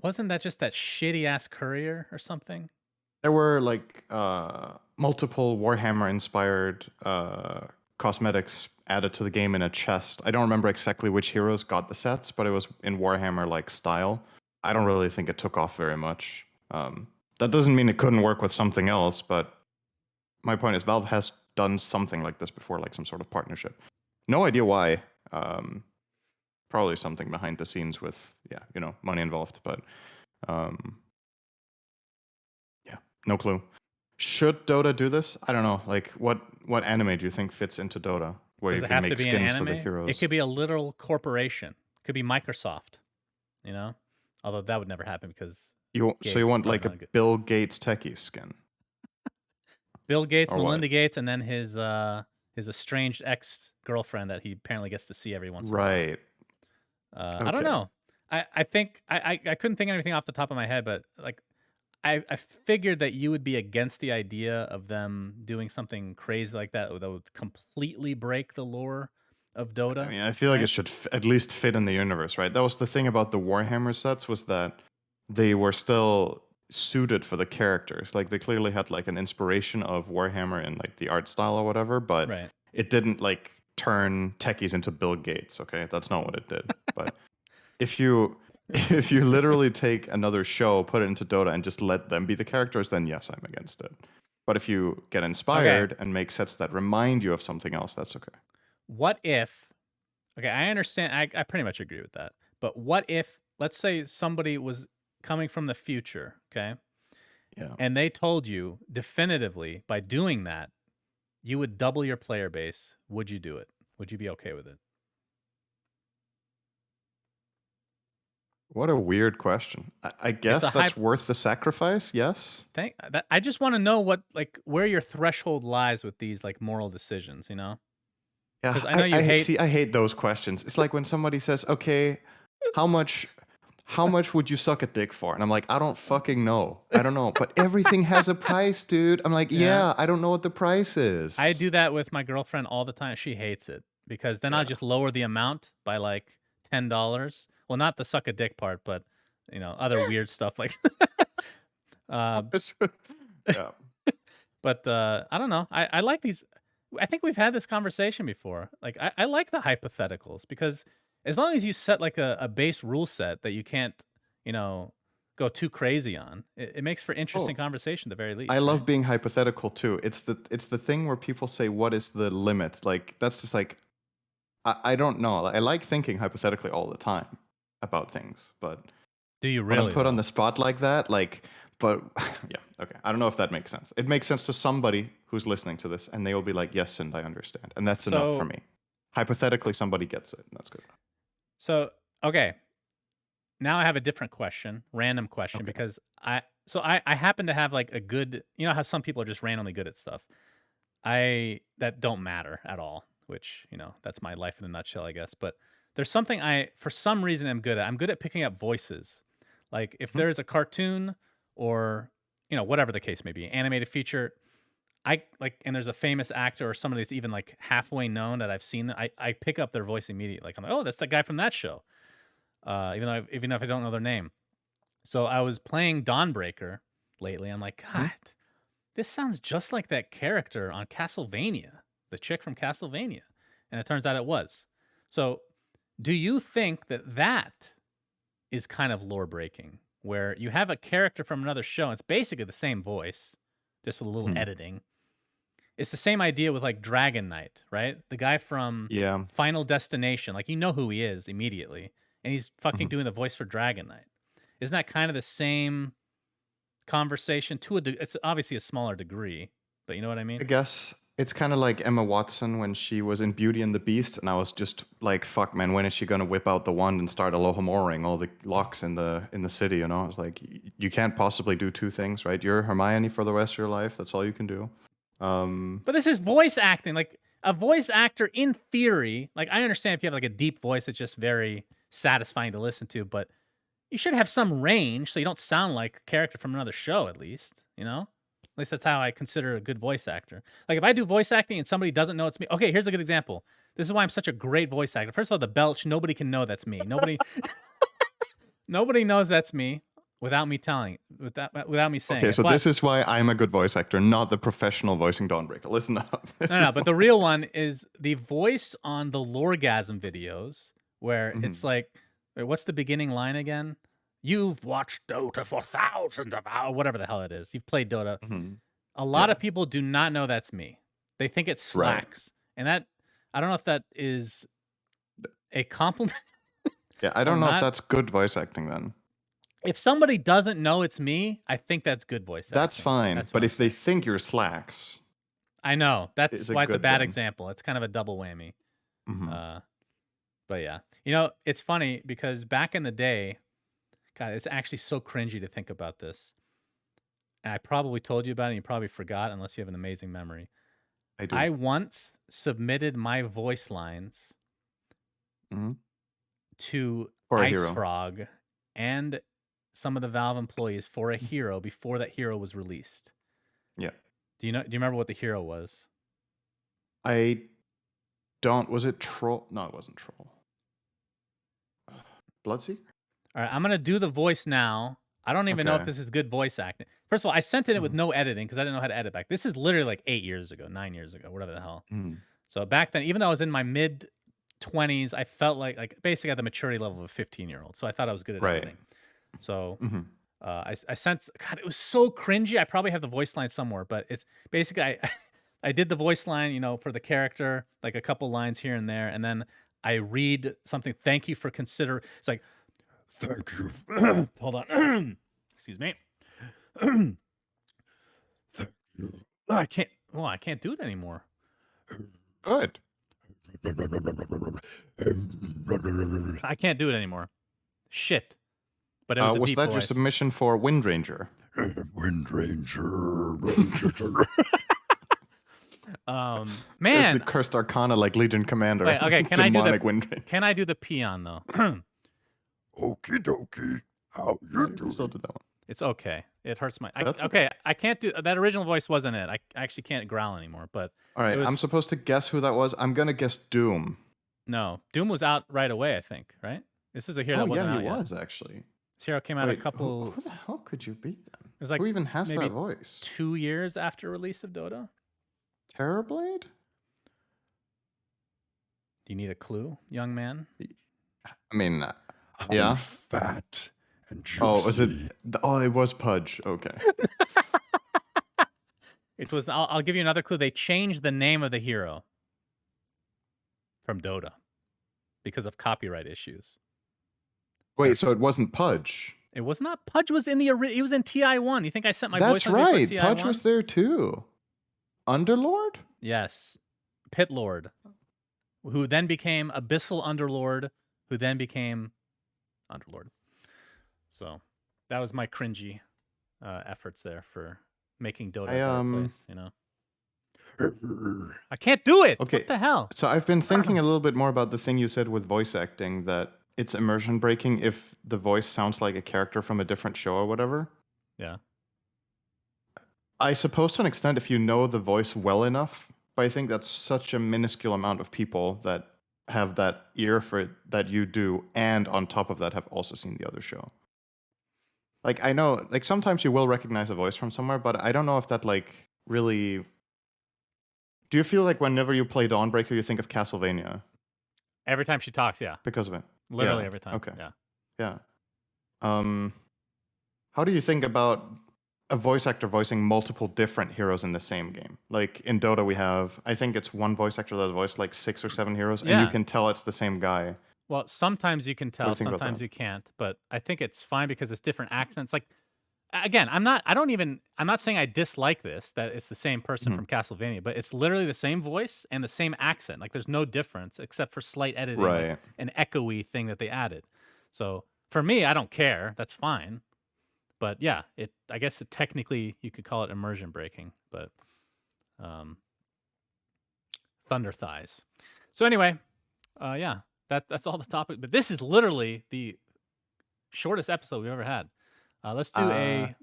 Wasn't that just that shitty ass courier or something? There were like multiple Warhammer inspired cosmetics added to the game in a chest. I don't remember exactly which heroes got the sets, but it was in Warhammer like style. I don't really think it took off very much. That doesn't mean it couldn't work with something else, but my point is Valve has done something like this before, like some sort of partnership. No idea why. Probably something behind the scenes with money involved, but um, yeah, no clue. Should Dota do this? I don't know. Like, what anime do you think fits into Dota, where Does you it can have to make be an skins for the anime? It heroes? could be a literal corporation. It could be Microsoft, you know? Although that would never happen because So you Gates want probably like a not good. Bill Gates techie skin, Bill Gates, or what? Melinda Gates, and then his estranged ex-girlfriend that he apparently gets to see every once in a while. Right. I don't Okay. know. I think I couldn't think of anything off the top of my head, but like I figured that you would be against the idea of them doing something crazy like that that would completely break the lore of I Dota, mean, I feel like it right? should at least fit in the universe, right? That was the thing about the Warhammer sets, was that they were still suited for the characters. Like they clearly had like an inspiration of Warhammer in like the art style or whatever, but Right. it didn't like turn techies into Bill Gates. Okay, that's not what it did. But if you if you literally take another show, put it into Dota, and just let them be the characters, then yes, I'm against it. But if you get Okay. inspired and make sets that remind you of something else, that's okay. What if okay, I understand. I pretty much agree with that. But what if, let's say somebody was coming from the future, okay, Yeah. and they told you definitively by doing that, you would double your player base. Would you do it? Would you be okay with it? What a weird question. I It's guess a high that's worth the sacrifice. Yes. thing. I just want to know what, like, where your threshold lies with these, like, moral decisions, you know? Because Yeah. I know you hate. See. I hate those questions. It's like when somebody says, "Okay, how much, how much would you suck a dick for?" And I'm like, I don't fucking know. I don't know. But everything has a price, dude. I'm like, Yeah. yeah, I don't know what the price I do is. that with my girlfriend all the time. She hates it because then I'll Yeah. just lower the amount by like $10. Well, not the suck a dick part, but other weird stuff like uh Yeah. but I don't know. I like these. I think we've had this conversation before. Like I like the hypotheticals because as long as you set like a base rule set that you can't, you know, go too crazy on, it makes for interesting Oh, conversation at the very I least, right? love being hypothetical too. It's the thing where people say, "What is the limit?" Like that's just like I don't know. I like thinking hypothetically all the time about things, but Do you when I'm really put on the though? spot like that, like, but yeah, okay. I don't know if that makes sense. It makes sense to somebody who's listening to this, and they will be like, "Yes, and I understand," and that's enough for So me. Hypothetically, somebody gets it, and that's good. so okay, now I have a different question, random question, Okay. because I happen to have like a good, you know how some people are just randomly good at stuff. I that don't matter at all, which, that's my life in a nutshell, I guess. But there's something I for some reason am good at. I'm good at picking up voices. Like if Mhm. there's a cartoon or, whatever the case may be, animated feature, I like and there's a famous actor or somebody that's even like halfway known that I've seen, I pick up their voice immediately. Like I'm like, oh, that's the guy from that show. Even if I don't know their name. So I was playing Dawnbreaker lately. I'm like, Mhm. God, this sounds just like that character on Castlevania, the chick from Castlevania. And it turns out it was. So, do you think that that is kind of lore breaking, where you have a character from another show, and it's basically the same voice, just with a little Mhm. editing? It's the same idea with like Dragon Knight, right? The guy from Yeah. Final Destination, like you know who he is immediately, and he's fucking Mhm. doing the voice for Dragon Knight. Isn't that kind of the same conversation to it's obviously a smaller degree, but you know what I mean? I guess it's kind of like Emma Watson when she was in Beauty and the Beast, and I was just like, "Fuck, man, when is she gonna whip out the wand and start Alohamoring all the locks in the city?" You know, it's like you can't possibly do two things, right? You're Hermione for the rest of your life. That's all you can do. Um, But this is voice acting. Like a voice actor in theory, like I understand if you have like a deep voice, it's just very satisfying to listen to, but you should have some range so you don't sound like a character from another show at least, you know? At least that's how I consider a good voice actor. Like if I do voice acting and somebody doesn't know it's me. Okay, here's a good example. This is why I'm such a great voice actor. First of all, the belch, nobody can know that's me. Nobody knows that's me without me saying okay, it. so But this is why I'm a good voice actor, not the professional voicing Dawnbreaker. Listen up. This no, is no, but the real one is the voice on the Lorgasm videos where it's Mhm. like, wait, what's the beginning line again? You've watched Dota for thousands of hours, whatever the hell it is. You've played Dota. Mhm. A lot Yeah, of people do not know that's me. They think it's right. Slacks. And that, I don't know if that is a compliment Yeah, I or don't know if not. that's good voice acting then. If somebody doesn't know it's me, I think that's good voice That's acting. fine, That's what but I'm if they saying. think you're slacks, I know. is That's a why it's a good bad thing. example. It's kind of a double whammy. Mhm. Uh, but yeah, it's funny because back in the day, God, it's actually so cringy to think about this. And I probably told you about it and you probably forgot unless you have an amazing memory. I do. I once submitted my voice lines Mhm. to Or a Ice hero. Frog and some of the Valve employees for a Mhm. hero before that hero was released. Yeah. Do you remember what the hero was? I don't was it Troll? No, it wasn't Troll. Bloodseeker? All right, I'm gonna do the voice now. I don't even know if Okay. this is good voice acting. First of all, I sent it in with Mhm. no editing because I didn't know how to edit back. This is literally like 8 years ago, 9 years ago, whatever the hell. Mhm. So back then, even though I was in my mid 20s, I felt like basically at the maturity level of a 15-year-old. So I thought I was good at Right. editing. So Mhm. I sent. God, it was so cringy. I probably have the voice line somewhere, but it's basically I I did the voice line, for the character, like a couple lines here and there, and then I read something. Thank you for consider. It's like thank you. Hold on. Excuse me. Thank you. I can't. Well, I can't do it anymore. Good. I can't do it anymore. Shit. But it was a Was deep that your voice. submission for Wind Ranger? Wind Ranger. Is the Man. cursed arcana like Legion Commander? Wait, okay, Demonic Wind Ranger. can I do the peon though? Okie dokie. How you doing? Still do that one. It's okay. It hurts my That's okay, I can't do that. Original voice wasn't it. I actually can't growl anymore, but All right, it was, I'm supposed to guess who that was. I'm gonna guess Doom. no. Doom was out right away, I think, right? This is a hero that wasn't yeah, out he yet. was actually. This hero came out Wait, a couple Who the hell could you be then? it was like Who even has maybe that voice? 2 years after release of Dota. Terrorblade? Do you need a clue, young man? I mean, I'm yeah. fat and juicy. Oh, was it? Oh, it was Pudge. Okay. It was I'll give you another clue. They changed the name of the hero from Dota because of copyright issues. Wait, so it wasn't Pudge? It was not. Pudge was in he was in TI1. You think I sent my That's voice lines right. for TI1? Pudge was there too. Underlord? Yes. Pit Lord, who then became Abyssal Underlord, who then became Underlord. So that was my cringy efforts there for making Dota a better place, I can't do it. Okay. What the hell? So I've been thinking a little bit more about the thing you said with voice acting, that it's immersion breaking if the voice sounds like a character from a different show or whatever. Yeah. I suppose to an extent if you know the voice well enough, but I think that's such a minuscule amount of people that have that ear for it that you do, and on top of that have also seen the other show. Like I know, like sometimes you will recognize a voice from somewhere, but I don't know if that like really. Do you feel like whenever you play Dawnbreaker, you think of Castlevania Every time she talks, yeah. because of it? Literally Yeah, every time. okay. Yeah. Yeah. How do you think about a voice actor voicing multiple different heroes in the same game? Like in Dota, we have, I think it's one voice actor that voiced like 6 or 7 heroes, and you Yeah. can tell it's the same guy. Well, sometimes you can do you tell, think about sometimes that? you can't, but I think it's fine because it's different accents. Like again, I'm not saying I dislike this, that it's the same person Mhm. from Castlevania, but it's literally the same voice and the same accent. Like there's no difference except for slight editing, like Right. an echoey thing that they added. So for me, I don't care. That's fine. But yeah, I guess technically you could call it immersion breaking, but thunder thighs. So anyway, yeah, that's all the topic. But this is literally the shortest episode we've ever had. Let's do a.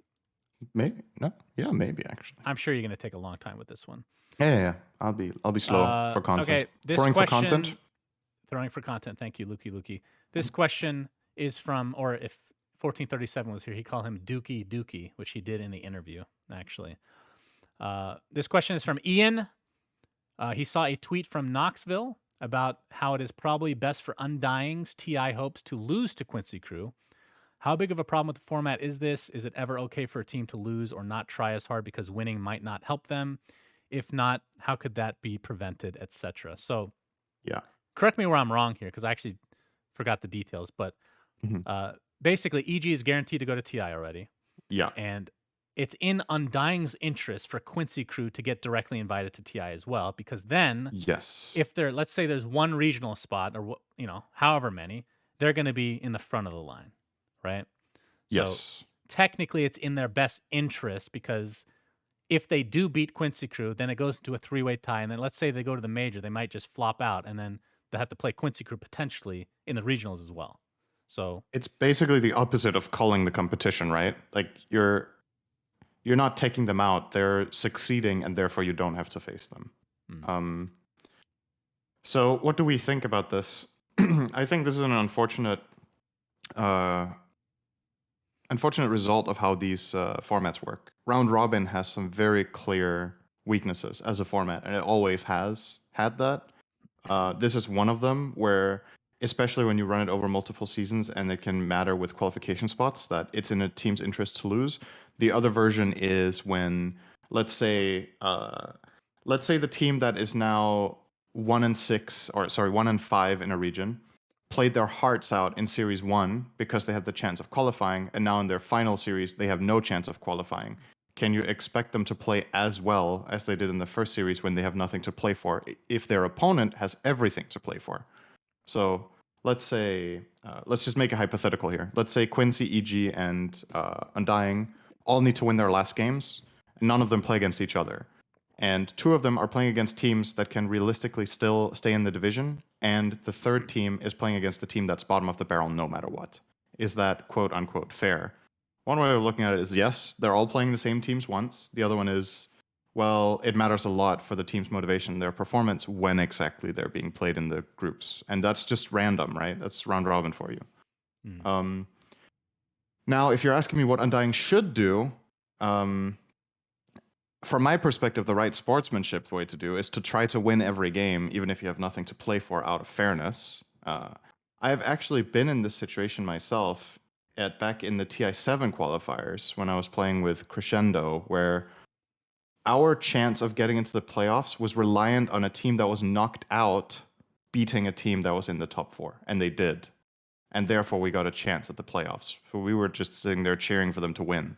Maybe no, yeah, maybe actually. I'm sure you're gonna take a long time with this one. Yeah. I'll be slow for content. Okay, this Throwing for question. content. Throwing for content. Thank you, Lukey. This question is from, or if 1437 was here, he called him Dookie, which he did in the interview, actually. This question is from Ian. He saw a tweet from Knoxville about how it is probably best for Undying's TI hopes to lose to Quincy Crew. How big of a problem with the format is this? Is it ever okay for a team to lose or not try as hard because winning might not help them? If not, how could that be prevented, etc.? So, Yeah. correct me where I'm wrong here because I actually forgot the details. But basically, EG is guaranteed to go to TI already. Yeah. And it's in Undying's interest for Quincy Crew to get directly invited to TI as well, because then, Yes. if let's say there's one regional spot or however many, they're going to be in the front of the line, right? Yes. So technically, it's in their best interest because if they do beat Quincy Crew, then it goes into a 3-way tie, and then let's say they go to the major, they might just flop out, and then they have to play Quincy Crew potentially in the regionals as well. So it's basically the opposite of calling the competition, right? Like you're not taking them out; they're succeeding, and therefore you don't have to face them. So what do we think about this? I think this is an unfortunate result of how these formats work. Round Robin has some very clear weaknesses as a format, and it always has had that. This is one of them where especially when you run it over multiple seasons and it can matter with qualification spots, that it's in a team's interest to lose. The other version is when, let's say, the team that is now 1-6, or sorry, 1-5 in a region, played their hearts out in Series 1 because they had the chance of qualifying, and now in their final series, they have no chance of qualifying. Can you expect them to play as well as they did in the first series when they have nothing to play for, if their opponent has everything to play for? So let's say, let's just make a hypothetical here. Let's say Quincy, EG, and Undying all need to win their last games, and none of them play against each other. And two of them are playing against teams that can realistically still stay in the division, and the third team is playing against the team that's bottom of the barrel no matter what. Is that quote unquote fair? One way of looking at it is yes, they're all playing the same teams once. The other one is, well, it matters a lot for the team's motivation, their performance, when exactly they're being played in the groups. And that's just random, right? That's round robin for you. Mm. Now, if you're asking me what Undying should do, from my perspective, the right sportsmanship way to do is to try to win every game, even if you have nothing to play for, out of fairness. I have actually been in this situation myself back in the TI7 qualifiers when I was playing with Crescendo, where our chance of getting into the playoffs was reliant on a team that was knocked out beating a team that was in the top 4, and they did. And therefore, we got a chance at the playoffs. So we were just sitting there cheering for them to win,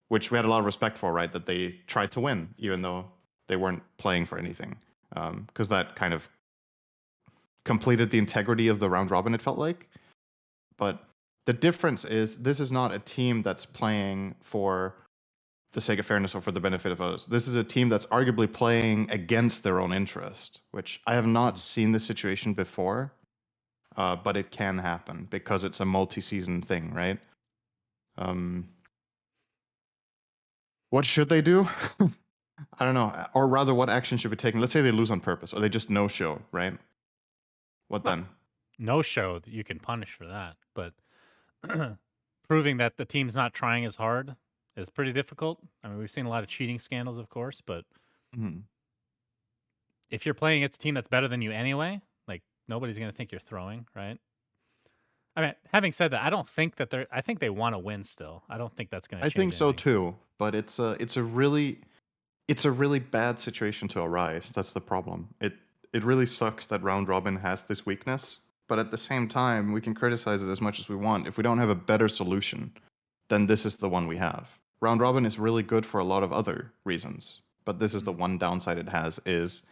which we had a lot of respect for, right? That they tried to win, even though they weren't playing for anything, because that kind of completed the integrity of the round robin, it felt like. But the difference is this is not a team that's playing for the sake of fairness or for the benefit of others. This is a team that's arguably playing against their own interest, which I have not seen this situation before, but it can happen because it's a multi-season thing, right? What should they do? I don't know. Or rather, what action should be taken? Let's say they lose on purpose, or they just no-show, right? What Well, then? no show that you can punish for that, but proving that the team's not trying as hard is pretty difficult. I mean, we've seen a lot of cheating scandals, of course, but Mhm. if you're playing against a team that's better than you anyway, like nobody's going to think you're throwing, right? I mean, having said that, I don't think that I think they want to win still. I don't think that's going to I change think so anything. too, but it's a really bad situation to arise. That's the problem. It really sucks that round robin has this weakness, but at the same time, we can criticize it as much as we want. If we don't have a better solution, then this is the one we have. Round robin is really good for a lot of other reasons, but this is the one downside it has, is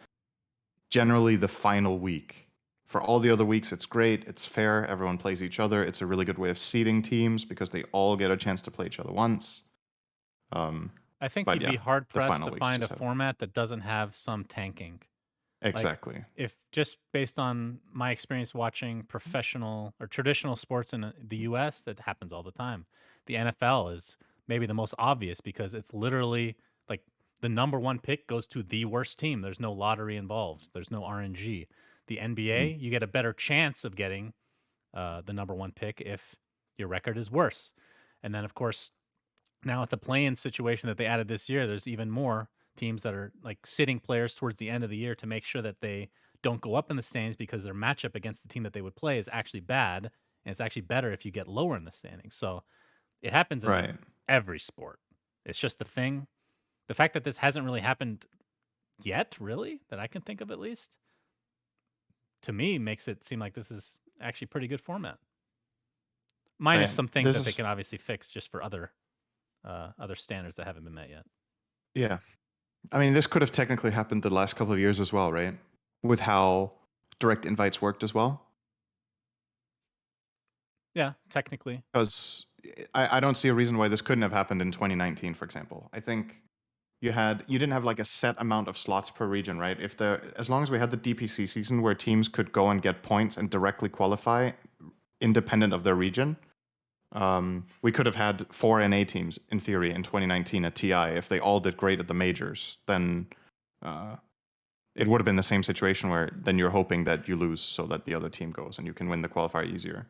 generally the final week. For all the other weeks, it's great, it's fair, everyone plays each other. It's a really good way of seeding teams because they all get a chance to play each other once. I think But you'd yeah, be hard the pressed final to weeks find a just have format that doesn't have some tanking. Like, exactly. if just based on my experience watching professional or traditional sports in the US, that happens all the time. The NFL is maybe the most obvious because it's literally like the number one pick goes to the worst team. There's no lottery involved. There's no RNG. The NBA, Mhm. you get a better chance of getting the number one pick if your record is worse. And then, of course, now with the play-in situation that they added this year, there's even more teams that are like sitting players towards the end of the year to make sure that they don't go up in the standings because their matchup against the team that they would play is actually bad, and it's actually better if you get lower in the standings. So it happens in Right. every sport. It's just the thing. The fact that this hasn't really happened yet, really, that I can think of at least, to me makes it seem like this is actually pretty good format. Minus Right. some things This that they is can obviously fix just for other standards that haven't been met yet. yeah. I mean, this could have technically happened the last couple of years as well, right? With how direct invites worked as well. Yeah, technically. Because I don't see a reason why this couldn't have happened in 2019, for example. I think you didn't have like a set amount of slots per region, right? As long as we had the DPC season where teams could go and get points and directly qualify independent of their region, we could have had 4 NA teams in theory in 2019 at TI. If they all did great at the majors, then it would have been the same situation where then you're hoping that you lose so that the other team goes and you can win the qualifier easier.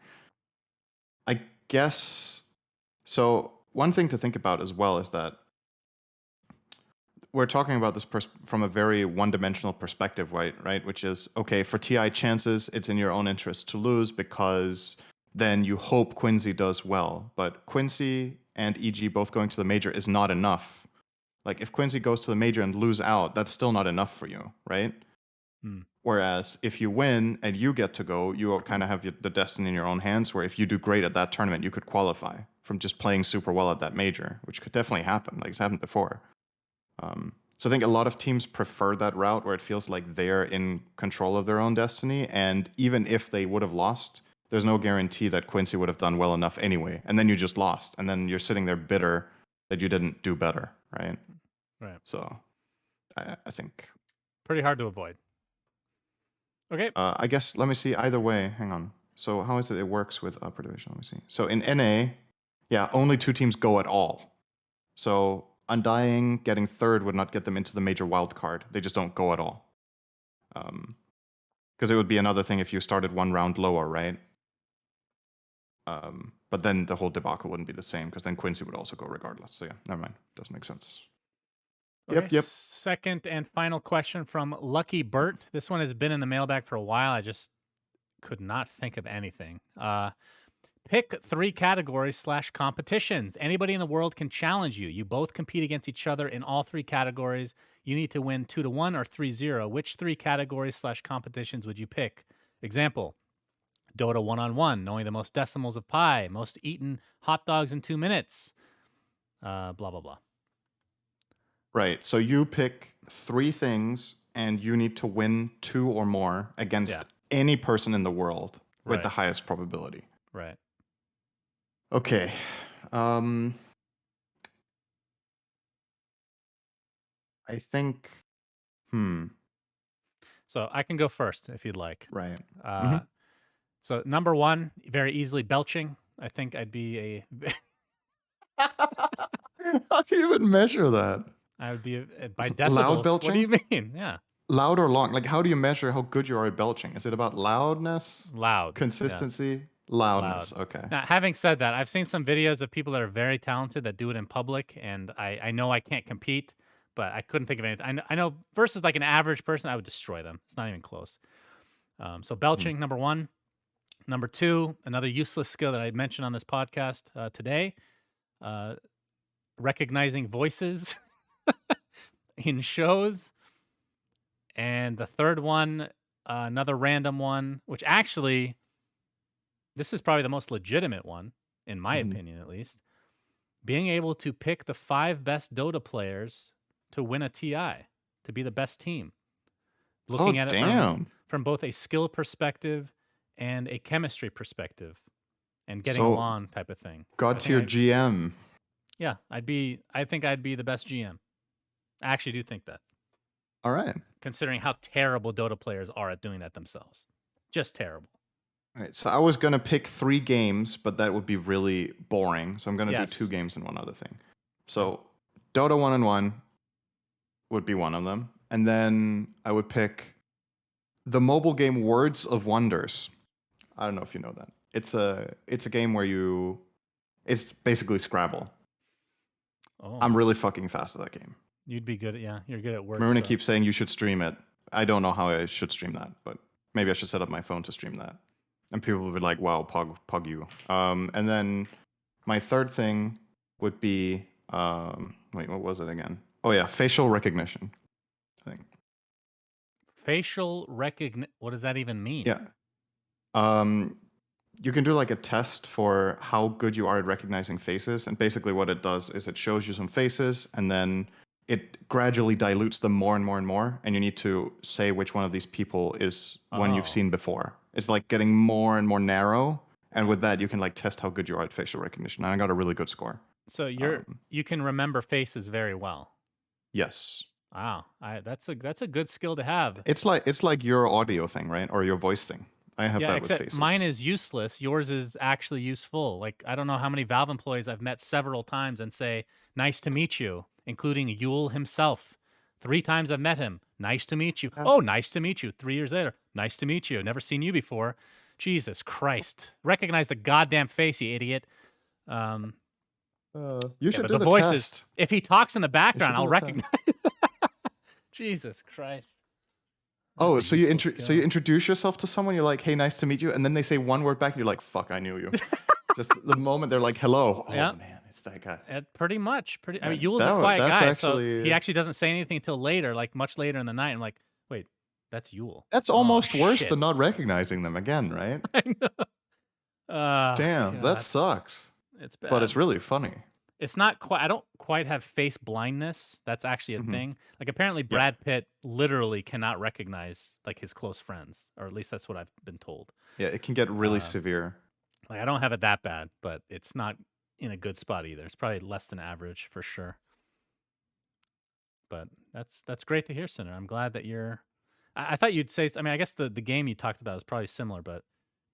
I guess so. One thing to think about as well is that we're talking about this from a very one-dimensional perspective, right? Which is, okay, for TI chances, it's in your own interest to lose because then you hope Quincy does well. But Quincy and EG both going to the major is not enough. Like, if Quincy goes to the major and lose out, that's still not enough for you, right? Whereas if you win and you get to go, you kind of have the destiny in your own hands, where if you do great at that tournament, you could qualify from just playing super well at that major, which could definitely happen. Like, it's happened before. So I think a lot of teams prefer that route where it feels like they're in control of their own destiny. And even if they would have lost, there's no guarantee that Quincy would have done well enough anyway. And then you just lost. And then you're sitting there bitter that you didn't do better, right? Right. So I think... Pretty hard to avoid. Okay. I guess, let me see. Either way, hang on. So how is it works with upper division? Let me see. So in NA, yeah, only 2 teams go at all. So Undying getting 3rd would not get them into the major wild card. They just don't go at all. Because it would be another thing if you started 1 round lower, right? But then the whole debacle wouldn't be the same, because then Quincy would also go regardless. So yeah, never mind. Doesn't make sense. Okay, Yep. Second and final question from Lucky Bert. This one has been in the mailbag for a while. I just could not think of anything. Pick 3 categories / competitions. Anybody in the world can challenge you. You both compete against each other in all 3 categories. You need to win 2-1 or 3-0. Which 3 categories / competitions would you pick? Example, Dota 1-on-1, knowing the most decimals of pi, most eaten hot dogs in 2 minutes, blah, blah, blah. Right. So you pick 3 things, and you need to win 2 or more against any person in the world with the highest probability. Right. Okay. I think... So I can go first if you'd like. Right. So number 1, very easily belching. I think I'd be a... How do you even measure that? I would be by decibels. Loud belching? What do you mean? Yeah. Loud or long? Like, how do you measure how good you are at belching? Is it about loudness? Loud. Consistency? Yes. Loudness. Loud. Okay. Now, having said that, I've seen some videos of people that are very talented that do it in public, and I know I can't compete, but I couldn't think of anything. I know versus like an average person, I would destroy them. It's not even close. So belching, number 1. Number 2, another useless skill that I mentioned on this podcast today, recognizing voices in shows. And the third one, another random one, which actually, this is probably the most legitimate one, in my opinion at least, being able to pick the 5 best Dota players to win a TI, to be the best team. Looking at it from both a skill perspective and a chemistry perspective, and getting along type of thing. God tier GM. Yeah, I think I'd be the best GM. I actually do think that. All right. Considering how terrible Dota players are at doing that themselves. Just terrible. All right, so I was going to pick 3 games, but that would be really boring. So I'm going to do 2 games and one other thing. So Dota 1-on-1 would be one of them. And then I would pick the mobile game Words of Wonders. I don't know if you know that. It's a game where it's basically Scrabble. Oh. I'm really fucking fast at that game. You'd be good at, you're good at words. Marina keeps saying you should stream it. I don't know how I should stream that, but maybe I should set up my phone to stream that. And people will be like, wow, pug you. And then my third thing would be, wait, what was it again? Oh yeah, facial recognition, I think. Facial recognition, what does that even mean? Yeah. You can do like a test for how good you are at recognizing faces. And basically what it does is it shows you some faces, and then it gradually dilutes them more and more and more. And you need to say which one of these people is one you've seen before. It's like getting more and more narrow. And with that, you can like test how good you are at facial recognition. And I got a really good score. So you can remember faces very well. Yes. Wow, that's a good skill to have. It's like your audio thing, right? Or your voice thing. I have that with faces. Mine is useless. Yours is actually useful. Like, I don't know how many Valve employees I've met several times and say, "Nice to meet you," including Yule himself. 3 times I've met him. Nice to meet you. Yeah. Oh, nice to meet you. 3 years later, nice to meet you. Never seen you before. Jesus Christ! Recognize the goddamn face, you idiot. You should do the the voices. test. If he talks in the background, I'll recognize. Jesus Christ. Oh, That's a so you useful skill. introduce yourself to someone. You're like, "Hey, nice to meet you," and then they say one word back, and you're like, "Fuck, I knew you." Just the moment they're like, "Hello," oh Yeah. man, it's that guy. Pretty much. I mean, Yeah, Yule's a quiet that's guy, so actually he actually doesn't say anything until later, like much later in the night. I'm like, wait, that's Yule. that's Oh, almost worse shit. than not recognizing them again, right? I know. Damn, God. that sucks. It's But bad. it's really funny. It's not quite. I don't quite have face blindness. That's actually a Mhm. thing. Like apparently, Brad Pitt literally cannot recognize like his close friends, or at least that's what I've been told. Yeah, it can get really severe. Like I don't have it that bad, but it's not in a good spot either. It's probably less than average for sure. But that's great to hear, Sinner. I'm glad that you're. I thought you'd say. I mean, I guess the game you talked about is probably similar, but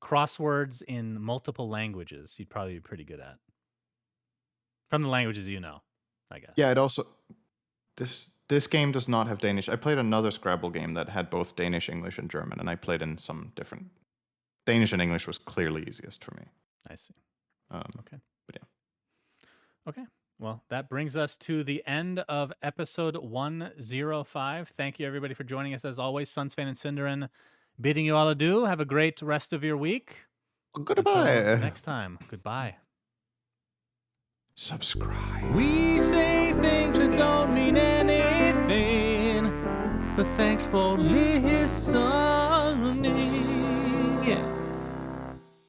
crosswords in multiple languages you'd probably be pretty good at. From the languages you know, I guess. Yeah, it also this game does not have Danish. I played another Scrabble game that had both Danish, English, and German, and I played in some different. Danish and English was clearly easiest for me. I see. Okay. But yeah. Okay. Well, that brings us to the end of episode 105. Thank you, everybody, for joining us. As always, Sunsfan and Cinderin bidding you all adieu. Have a great rest of your week. Goodbye. Until next time. Goodbye. Subscribe. We say things that don't mean anything, but thanks for listening.